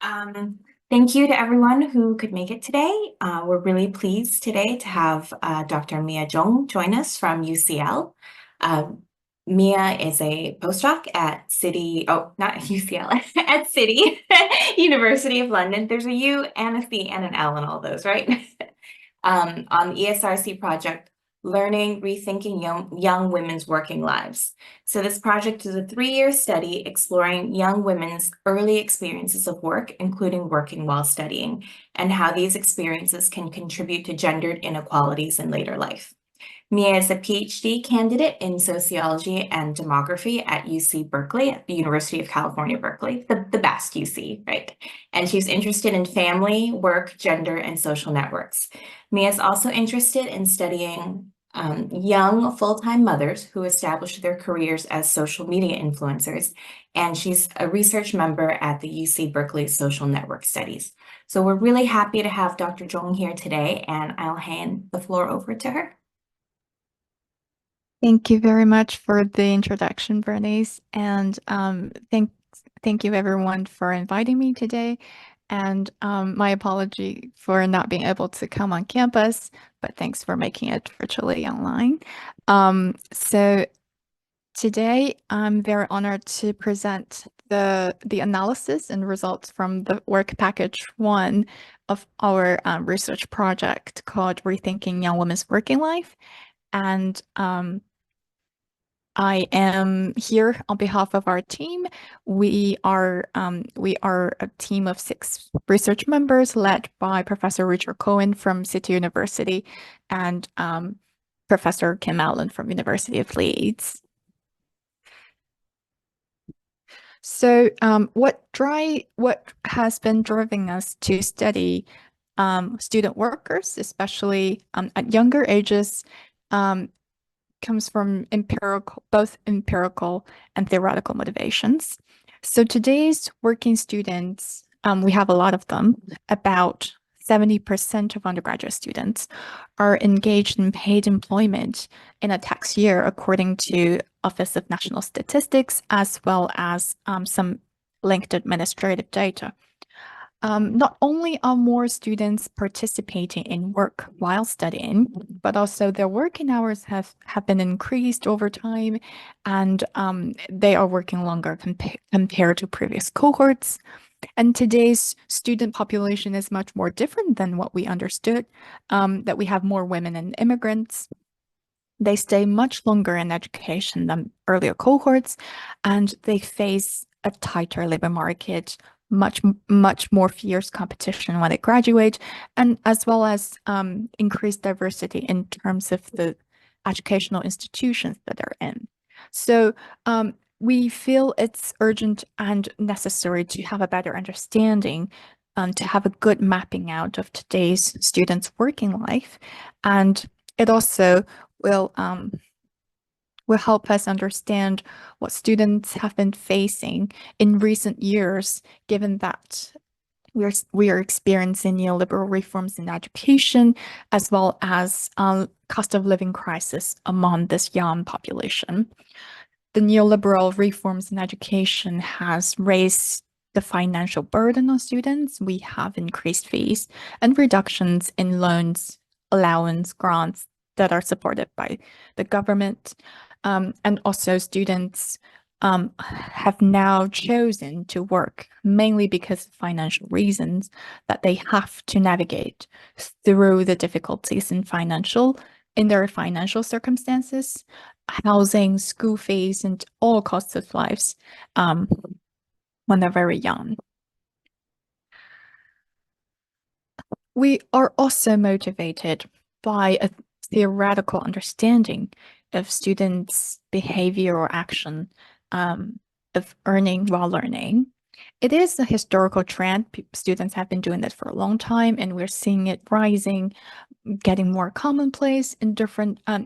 Um, Thank you to everyone who could make it today. We're really pleased today to have Dr. Mia Zhong join us from UCL. Mia is a postdoc at not UCL, at City University of London. There's a U and a C and an L in all those, right? On the ESRC project, Learning, Rethinking Young Women's Working Lives. So this project is a 3-year study exploring young women's early experiences of work, including working while studying, and how these experiences can contribute to gendered inequalities in later life. Mia is a PhD candidate in sociology and demography at UC Berkeley, at the University of California, Berkeley, the best UC, right? And she's interested in family, work, gender, and social networks. Mia is also interested in studying young full-time mothers who establish their careers as social media influencers, and she's a research member at the UC Berkeley Social Network Studies. So we're really happy to have Dr. Zhong here today, and I'll hand the floor over to her. Thank you very much for the introduction, Bernice, and thank you everyone for inviting me today. And my apology for not being able to come on campus, but thanks for making it virtually online. So today I'm very honored to present the analysis and results from the work package 1 of our research project called Rethinking Young Women's Working Life. And I am here on behalf of our team. We are a team of 6 research members led by Professor Richard Cohen from City University and Professor Kim Allen from University of Leeds. So what has been driving us to study student workers, especially at younger ages, comes from both empirical and theoretical motivations. So today's working students, we have a lot of them. About 70% of undergraduate students are engaged in paid employment in a tax year, according to Office of National Statistics, as well as some linked administrative data. Not only are more students participating in work while studying, but also their working hours have been increased over time, and they are working longer compared to previous cohorts. And today's student population is much more different than what we understood, that we have more women and immigrants. They stay much longer in education than earlier cohorts, and they face a tighter labor market, much more fierce competition when they graduate, and as well as increased diversity in terms of the educational institutions that they're in. So we feel it's urgent and necessary to have a better understanding, to have a good mapping out of today's students' working life, and it also will help us understand what students have been facing in recent years, given that we are experiencing neoliberal reforms in education, as well as cost of living crisis among this young population. The neoliberal reforms in education has raised the financial burden on students. We have increased fees and reductions in loans, allowance, grants that are supported by the government. And also students have now chosen to work mainly because of financial reasons, that they have to navigate through the difficulties in their financial circumstances, housing, school fees, and all costs of lives when they're very young. We are also motivated by a theoretical understanding of students' behavior or action of earning while learning. It is a historical trend. Students have been doing this for a long time, and we're seeing it rising, getting more commonplace in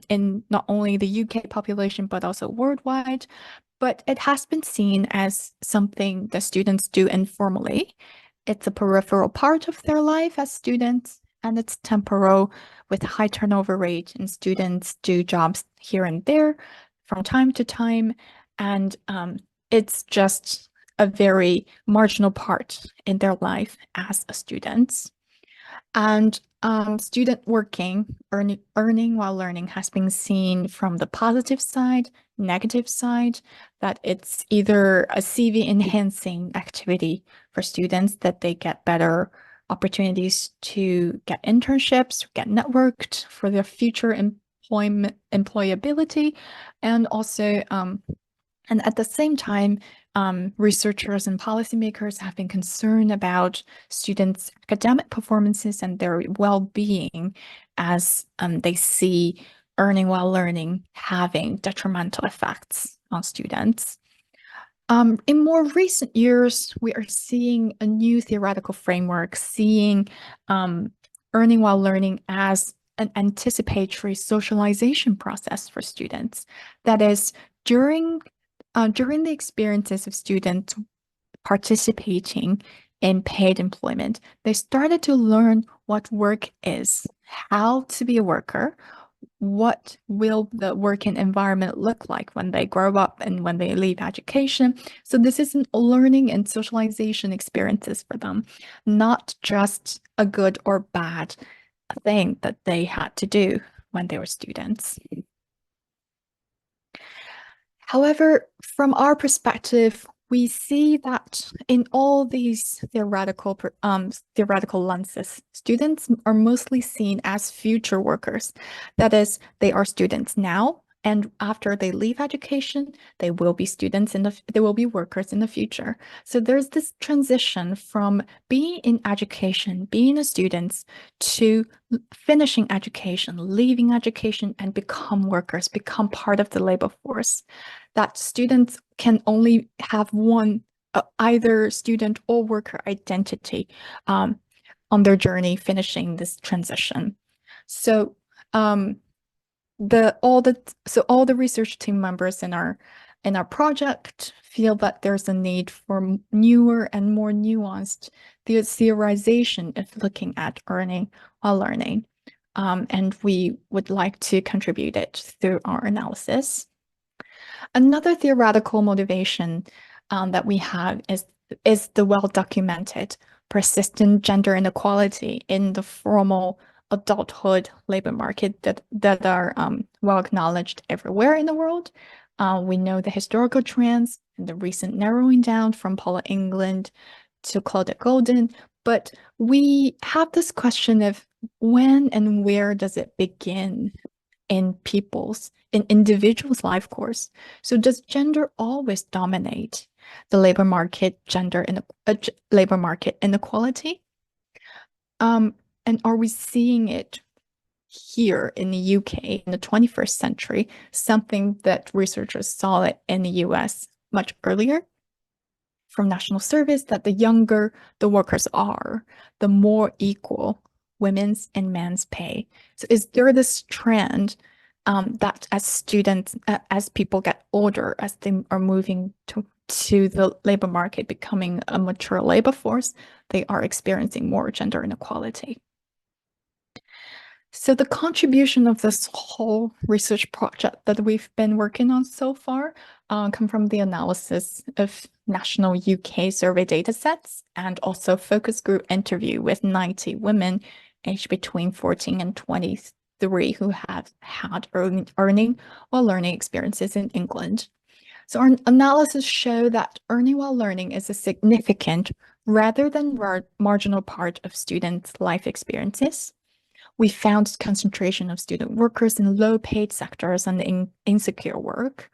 in not only the UK population, but also worldwide. But it has been seen as something that students do informally. It's a peripheral part of their life as students, and it's temporal with high turnover rate, and students do jobs here and there from time to time. And it's just a very marginal part in their life as a student. And student earning while learning has been seen from the positive side, negative side, that it's either a CV enhancing activity for students, that they get better opportunities to get internships, get networked for their future employability, and also and at the same time, researchers and policymakers have been concerned about students' academic performances and their well-being, as they see earning while learning having detrimental effects on students. In more recent years, we are seeing a new theoretical framework, seeing earning while learning as an anticipatory socialization process for students. That is, during the experiences of students participating in paid employment, they started to learn what work is, how to be a worker, what will the working environment look like when they grow up and when they leave education. So this is an learning and socialization experiences for them, not just a good or bad thing that they had to do when they were students. However, from our perspective, we see that in all these theoretical lenses, students are mostly seen as future workers. That is, they are students now, and after they leave education, they will be they will be workers in the future. So there's this transition from being in education, being a student, to finishing education, leaving education, and become workers, become part of the labor force. That students can only have one, either student or worker identity on their journey finishing this transition. So all the research team members in our project feel that there's a need for newer and more nuanced theorization of looking at earning while learning. And we would like to contribute it through our analysis. Another theoretical motivation that we have is the well-documented persistent gender inequality in the formal adulthood labor market that are well acknowledged everywhere in the world. We know the historical trends and the recent narrowing down from Paula England to Claudette Golden, but we have this question of when and where does it begin in individuals' life course. So does gender always dominate the labor market, labor market inequality? And are we seeing it here in the UK in the 21st century, something that researchers saw it in the US much earlier from national surveys, that the younger the workers are, the more equal women's and men's pay. So is there this trend that as people get older, as they are moving to the labor market, becoming a mature labor force, they are experiencing more gender inequality? So the contribution of this whole research project that we've been working on so far come from the analysis of national UK survey data sets and also focus group interview with 90 women aged between 14 and 23 who have had earning while learning experiences in England. So our analysis show that earning while learning is a significant rather than marginal part of students' life experiences. We found concentration of student workers in low-paid sectors and insecure work,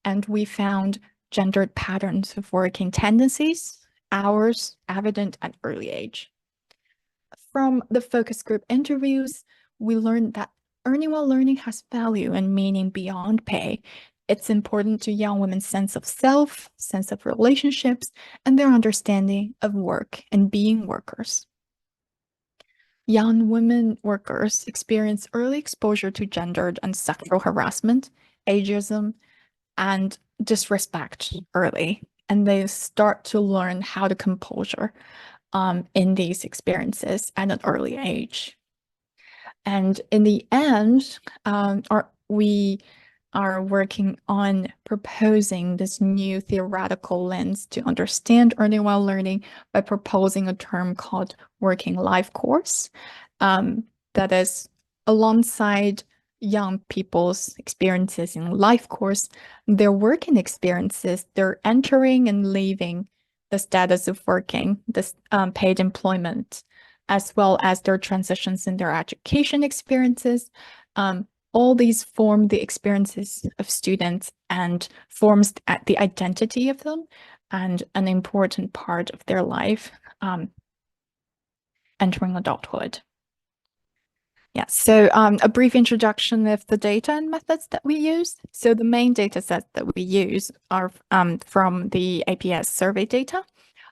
and we found gendered patterns of working tendencies, hours evident at early age. From the focus group interviews, we learned that earning while learning has value and meaning beyond pay. It's important to young women's sense of self, sense of relationships, and their understanding of work and being workers. Young women workers experience early exposure to gendered and sexual harassment, ageism, and disrespect early, and they start to learn how to composure in these experiences at an early age. And in the end, we are working on proposing this new theoretical lens to understand earning while learning by proposing a term called working life course. That is alongside young people's experiences in life course, their working experiences, they're entering and leaving the status of working, this paid employment, as well as their transitions in their education experiences. All these form the experiences of students and forms the identity of them and an important part of their life entering adulthood. Yeah, so a brief introduction of the data and methods that we use. So the main data sets that we use are from the APS survey data.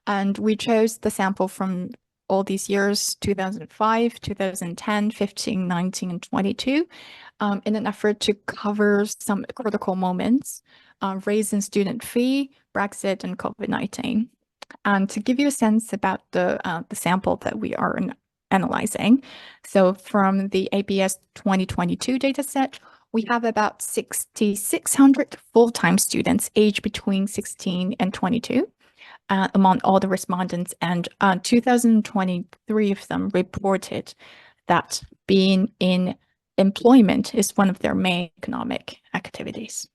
And we chose the sample from all these years, 2005, 2010, 15, 19, and 22, in an effort to cover some critical moments, raise in student fee, Brexit, and COVID-19. And to give you a sense about the sample that we are analyzing, so from the APS 2022 dataset, we have about 6,600 full-time students aged between 16 and 22. Among all the respondents, and 2023 of them reported that being in employment is one of their main economic activities.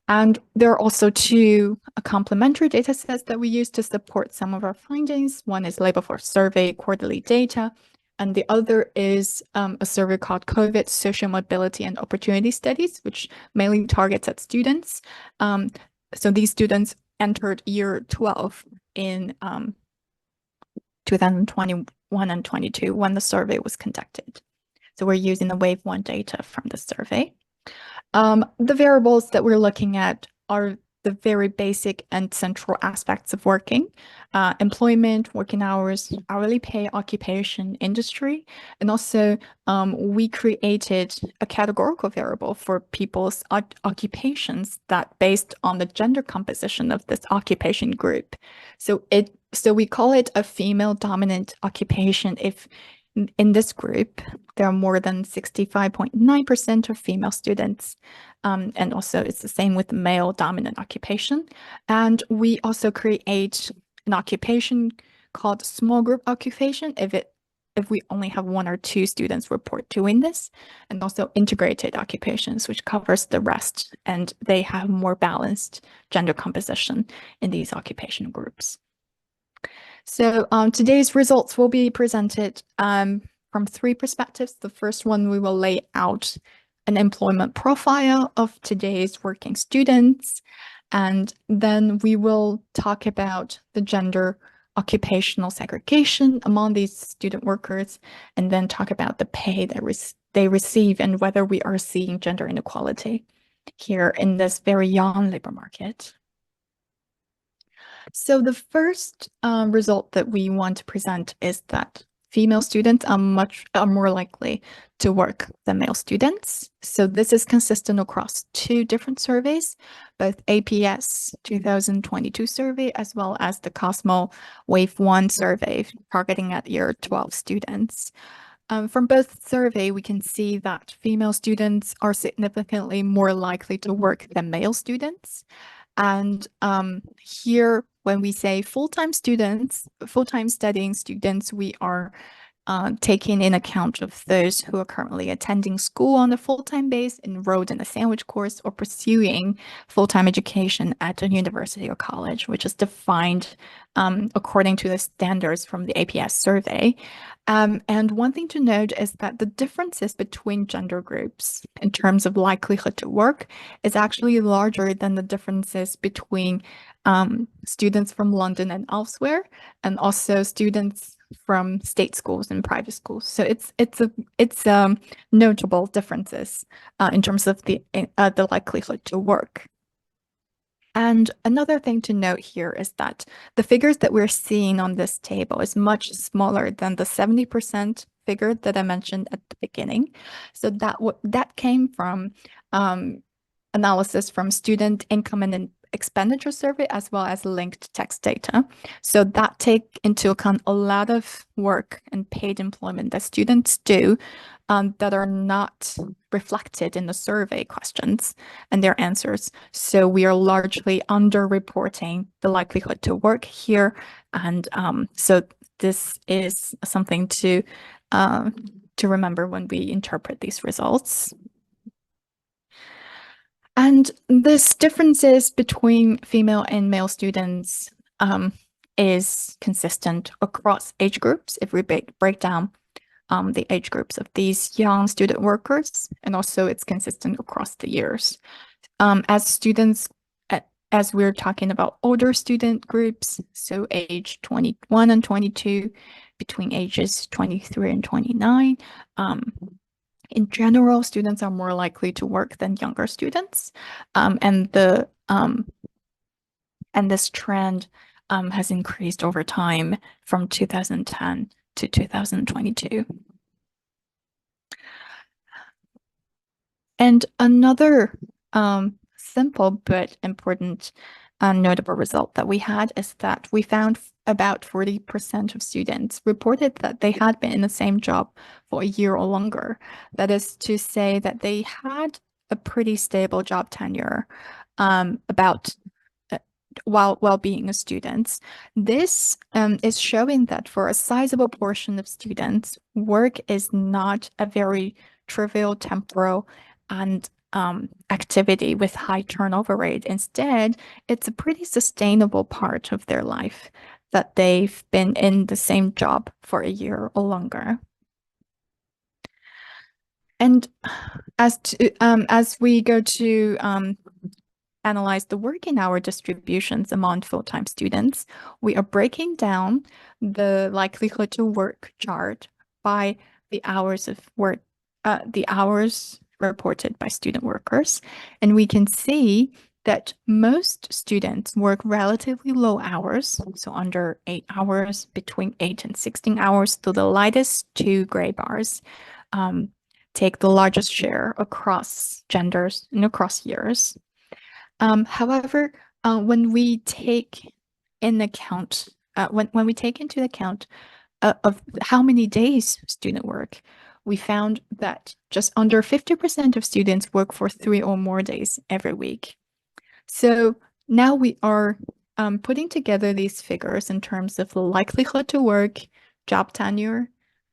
And there are also two complementary data sets that we use to support some of our findings. One is labor force survey quarterly data, and the other is a survey called COVID Social Mobility and Opportunity Studies, which mainly targets at students. So these students entered year 12 in 2021 and 22 when the survey was conducted. So we're using the wave 1 data from the survey. The variables that we're looking at are the very basic and central aspects of working: employment, working hours, hourly pay, occupation, industry, and also we created a categorical variable for people's occupations that based on the gender composition of this occupation group. So we call it a female dominant occupation if in this group, there are more than 65.9% of female students. And also it's the same with the male dominant occupation. And we also create an occupation called small group occupation if we only have 1 or 2 students report doing this, and also integrated occupations, which covers the rest, and they have more balanced gender composition in these occupation groups. So today's results will be presented from 3 perspectives. The first one, we will lay out an employment profile of today's working students, and then we will talk about the gender occupational segregation among these student workers, and then talk about the pay that they receive and whether we are seeing gender inequality here in this very young labor market. So the first result that we want to present is that female students are more likely to work than male students. So this is consistent across 2 different surveys, both APS 2022 survey as well as the Cosmo Wave 1 survey targeting at year 12 students. From both survey, we can see that female students are significantly more likely to work than male students. And here, when we say full-time students, full-time studying students, we are taking in account of those who are currently attending school on a full-time base, enrolled in a sandwich course, or pursuing full-time education at a university or college, which is defined according to the standards from the APS survey. And one thing to note is that the differences between gender groups in terms of likelihood to work is actually larger than the differences between students from London and elsewhere, and also students from state schools and private schools. So it's notable differences in terms of the likelihood to work. And another thing to note here is that the figures that we're seeing on this table is much smaller than the 70% figure that I mentioned at the beginning. So that came from analysis from student income and expenditure survey as well as linked text data. So that take into account a lot of work and paid employment that students do that are not reflected in the survey questions and their answers. So we are largely underreporting the likelihood to work here. And so this is something to remember when we interpret these results. And this differences between female and male students is consistent across age groups if we break down the age groups of these young student workers, and also it's consistent across the years. As students, as we're talking about older student groups, so age 21 and 22, between ages 23 and 29, in general, students are more likely to work than younger students, and this trend has increased over time from 2010 to 2022. And another simple but important notable result that we had is that we found about 40% of students reported that they had been in the same job for a year or longer. That is to say that they had a pretty stable job tenure while being a student. This is showing that for a sizable portion of students, work is not a very trivial temporal and activity with high turnover rate. Instead, it's a pretty sustainable part of their life that they've been in the same job for a year or longer. And as we go to analyze the working hour distributions among full-time students, we are breaking down the likelihood to work chart by the hours of work, the hours reported by student workers. And we can see that most students work relatively low hours, so under 8 hours, between 8 and 16 hours, so the lightest two gray bars take the largest share across genders and across years. However, when we take in account when we take into account of how many days students work, we found that just under 50% of students work for 3 or more days every week. So now we are putting together these figures in terms of the likelihood to work, job tenure,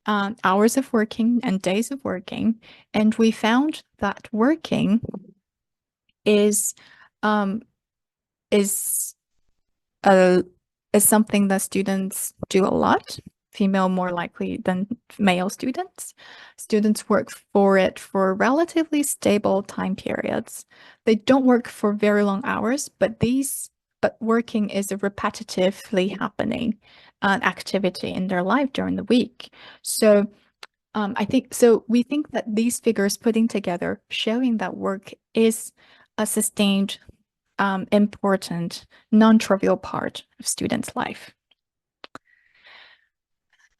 hours of working, and days of working, and we found that working is something that students do a lot, female more likely than male students. Students work for it for relatively stable time periods. They don't work for very long hours, but working is a repetitively happening activity in their life during the week. So we think that these figures putting together showing that work is a sustained, important, non-trivial part of students' life.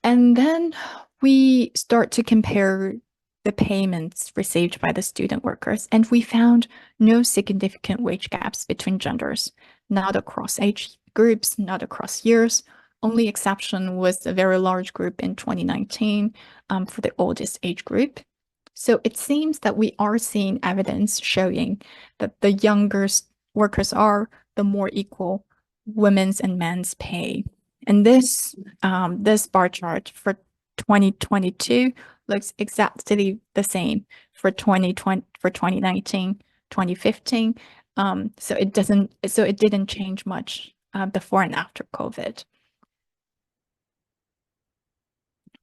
And then we start to compare the payments received by the student workers, and we found no significant wage gaps between genders, not across age groups, not across years. Only exception was a very large group in 2019 for the oldest age group. So it seems that we are seeing evidence showing that the younger workers are, the more equal women's and men's pay. And this bar chart for 2022 looks exactly the same for 2019, 2015. So it didn't change much before and after COVID.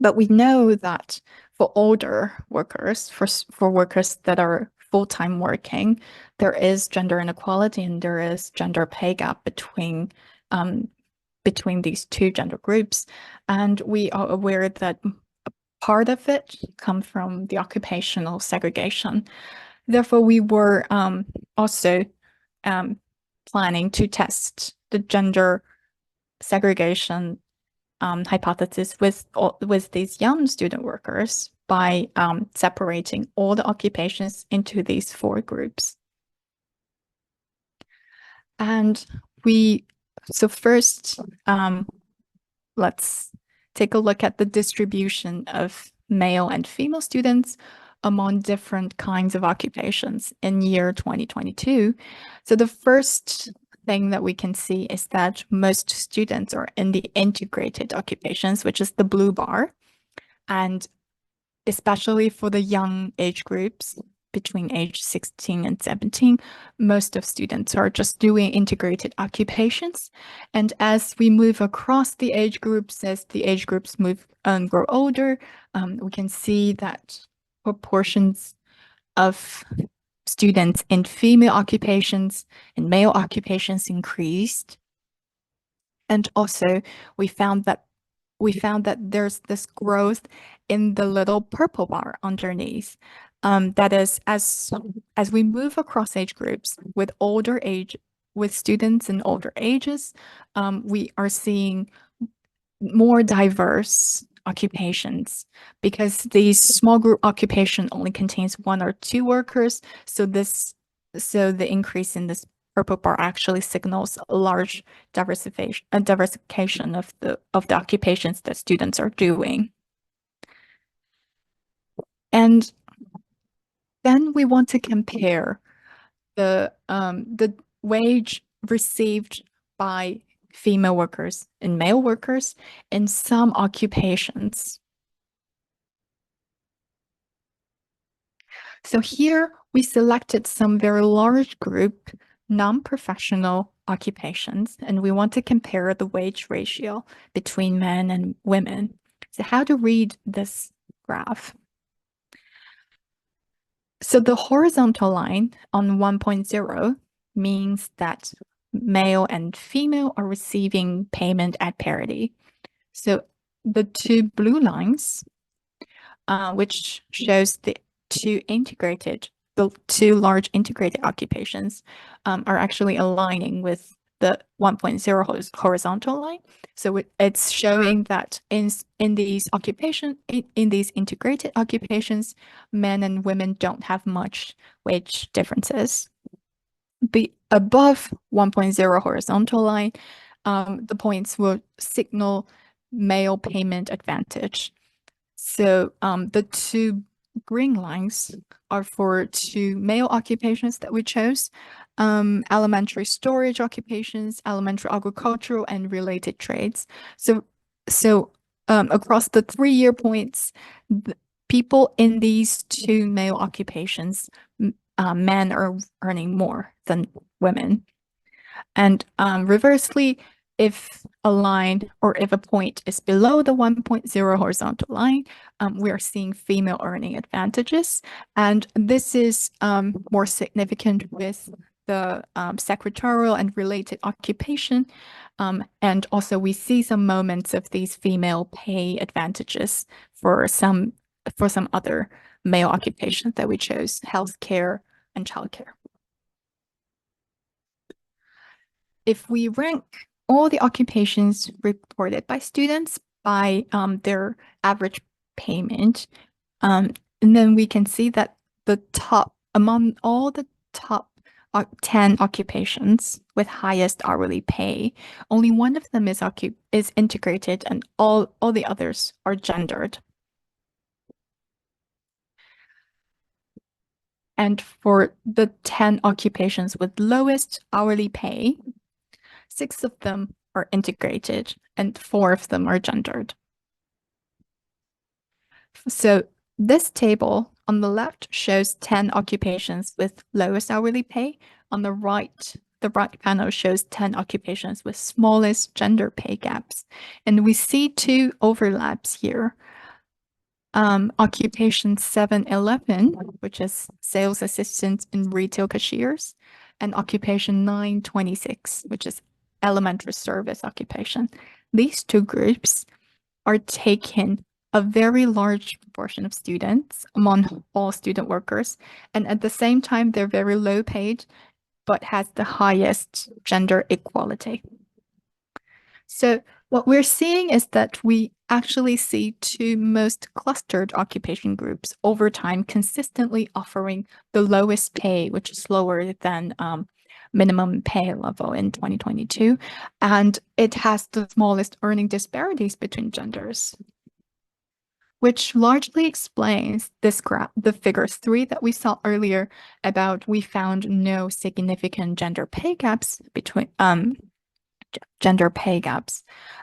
But we know that for older workers, for workers that are full-time working, there is gender inequality and there is gender pay gap between these two gender groups. And we are aware that part of it comes from the occupational segregation. Therefore, we were also planning to test the gender segregation hypothesis with these young student workers by separating all the occupations into these 4 groups. And first, let's take a look at the distribution of male and female students among different kinds of occupations in year 2022. So the first thing that we can see is that most students are in the integrated occupations, which is the blue bar. And especially for the young age groups between age 16 and 17, most of students are just doing integrated occupations. And as we move across the age groups, as the age groups move and grow older, we can see that proportions of students in female occupations and male occupations increased. And also we found that there's this growth in the little purple bar underneath. That is, as we move across age groups with students in older ages, we are seeing more diverse occupations because these small group occupation only contains 1 or 2 workers. So the increase in this purple bar actually signals a large diversification of the occupations that students are doing. And then we want to compare the wage received by female workers and male workers in some occupations. So here we selected some very large group non-professional occupations, and we want to compare the wage ratio between men and women. So how to read this graph? So the horizontal line on 1.0 means that male and female are receiving payment at parity. So the 2 blue lines, which shows the 2 large integrated occupations, are actually aligning with the 1.0 horizontal line. So it's showing that in these integrated occupations, men and women don't have much wage differences. Above 1.0 horizontal line, the points will signal male payment advantage. So the 2 green lines are for 2 male occupations that we chose: elementary storage occupations, elementary agricultural, and related trades. So across the 3-year points, people in these 2 male occupations, men are earning more than women. And reversely, if a line or if a point is below the 1.0 horizontal line, we are seeing female earning advantages. And this is more significant with the secretarial and related occupation. And also we see some moments of these female pay advantages for some other male occupations that we chose: healthcare and childcare. If we rank all the occupations reported by students by their average payment, and then we can see that among all the top 10 occupations with highest hourly pay, only one of them is integrated, and all the others are gendered. And for the 10 occupations with lowest hourly pay, 6 of them are integrated and 4 of them are gendered. So this table on the left shows 10 occupations with lowest hourly pay. On the right panel shows 10 occupations with smallest gender pay gaps. And we see 2 overlaps here. Occupation 711, which is sales assistants and retail cashiers, and occupation 926, which is elementary service occupation. These 2 groups are taking a very large proportion of students among all student workers, and at the same time, they're very low paid, but has the highest gender equality. So what we're seeing is that we actually see 2 most clustered occupation groups over time consistently offering the lowest pay, which is lower than minimum pay level in 2022, and it has the smallest earning disparities between genders. which largely explains this graph, the figure 3 that we saw earlier about we found no significant gender pay gaps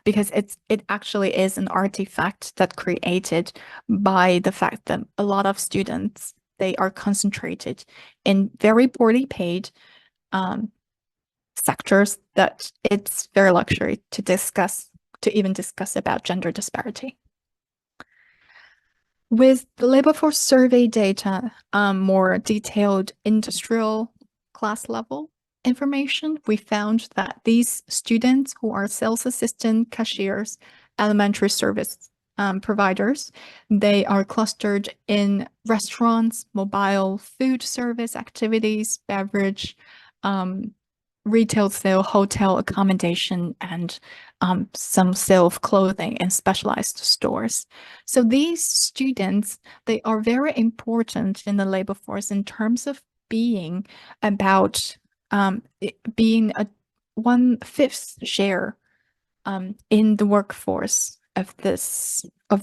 because it actually is an artifact that created by the fact that a lot of students, they are concentrated in very poorly paid sectors that it's very luxury to even discuss about gender disparity. With the labor force survey data, more detailed industrial class level information, we found that these students who are sales assistant, cashiers, elementary service providers, they are clustered in restaurants, mobile food service activities, beverage, retail sale, hotel accommodation, and some sale of clothing in specialized stores. So these students, they are very important in the labor force in terms of being about being a 1/5 share in the workforce of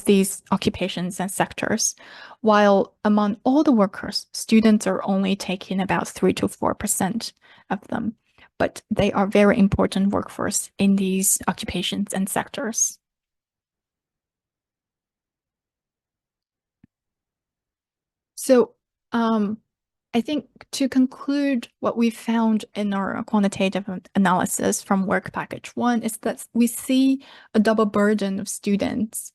these occupations and sectors, while among all the workers, students are only taking about 3 to 4% of them, but they are very important workforce in these occupations and sectors. So I think to conclude what we found in our quantitative analysis from work package 1 is that we see a double burden of students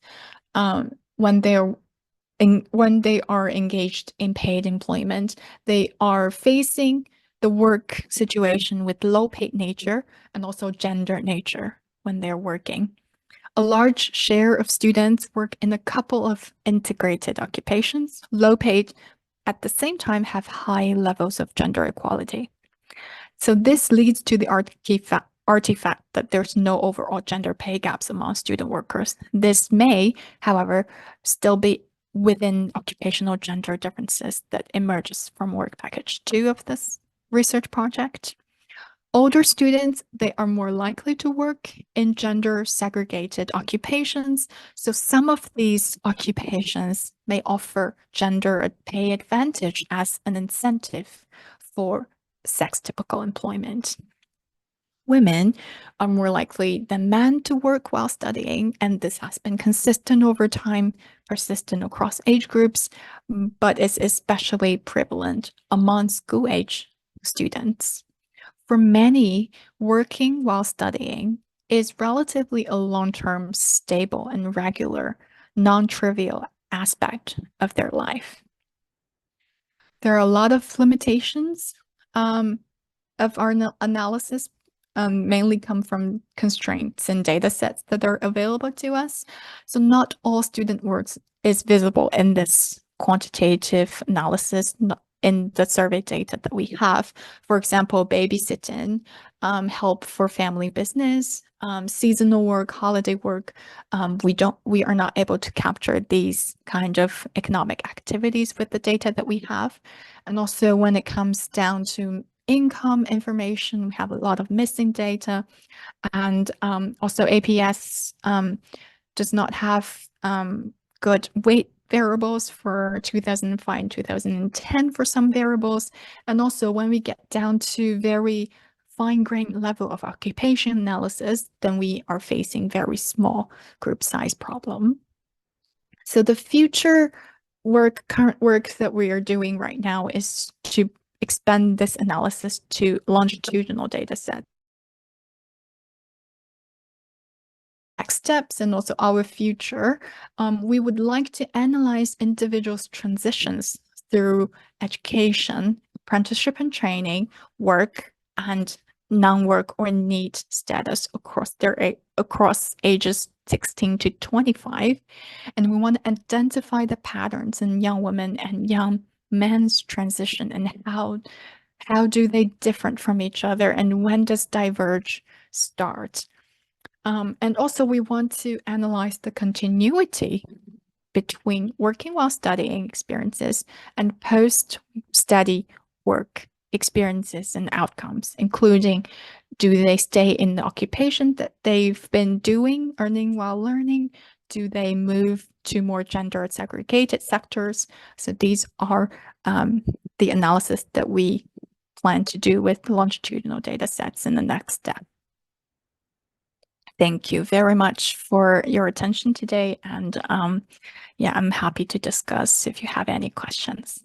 when they are engaged in paid employment. They are facing the work situation with low paid nature and also gender nature when they're working. A large share of students work in a couple of integrated occupations, low paid, at the same time have high levels of gender equality. So this leads to the artifact that there's no overall gender pay gaps among student workers. This may, however, still be within occupational gender differences that emerges from work package 2 of this research project. Older students, they are more likely to work in gender-segregated occupations. So some of these occupations may offer gender pay advantage as an incentive for sex-typical employment. Women are more likely than men to work while studying, and this has been consistent over time, persistent across age groups, but is especially prevalent among school-age students. For many, working while studying is relatively a long-term, stable, and regular, non-trivial aspect of their life. There are a lot of limitations of our analysis, mainly come from constraints and data sets that are available to us. So not all student works is visible in this quantitative analysis, in the survey data that we have. For example, babysitting, help for family business, seasonal work, holiday work. We are not able to capture these kind of economic activities with the data that we have. And also when it comes down to income information, we have a lot of missing data. And also APS does not have good weight variables for 2005 and 2010 for some variables. And also when we get down to very fine-grained level of occupation analysis, then we are facing very small group size problem. So the future current work that we are doing right now is to expand this analysis to longitudinal data sets. Next steps and also our future, we would like to analyze individuals' transitions through education, apprenticeship and training, work, and non-work or need status across ages 16 to 25. And we want to identify the patterns in young women and young men's transition and how do they differ from each other and when does diverge start. And also we want to analyze the continuity between working while studying experiences and post-study work experiences and outcomes, including do they stay in the occupation that they've been doing, earning while learning? Do they move to more gender segregated sectors? So these are the analysis that we plan to do with longitudinal data sets in the next step. Thank you very much for your attention today. And yeah, I'm happy to discuss if you have any questions.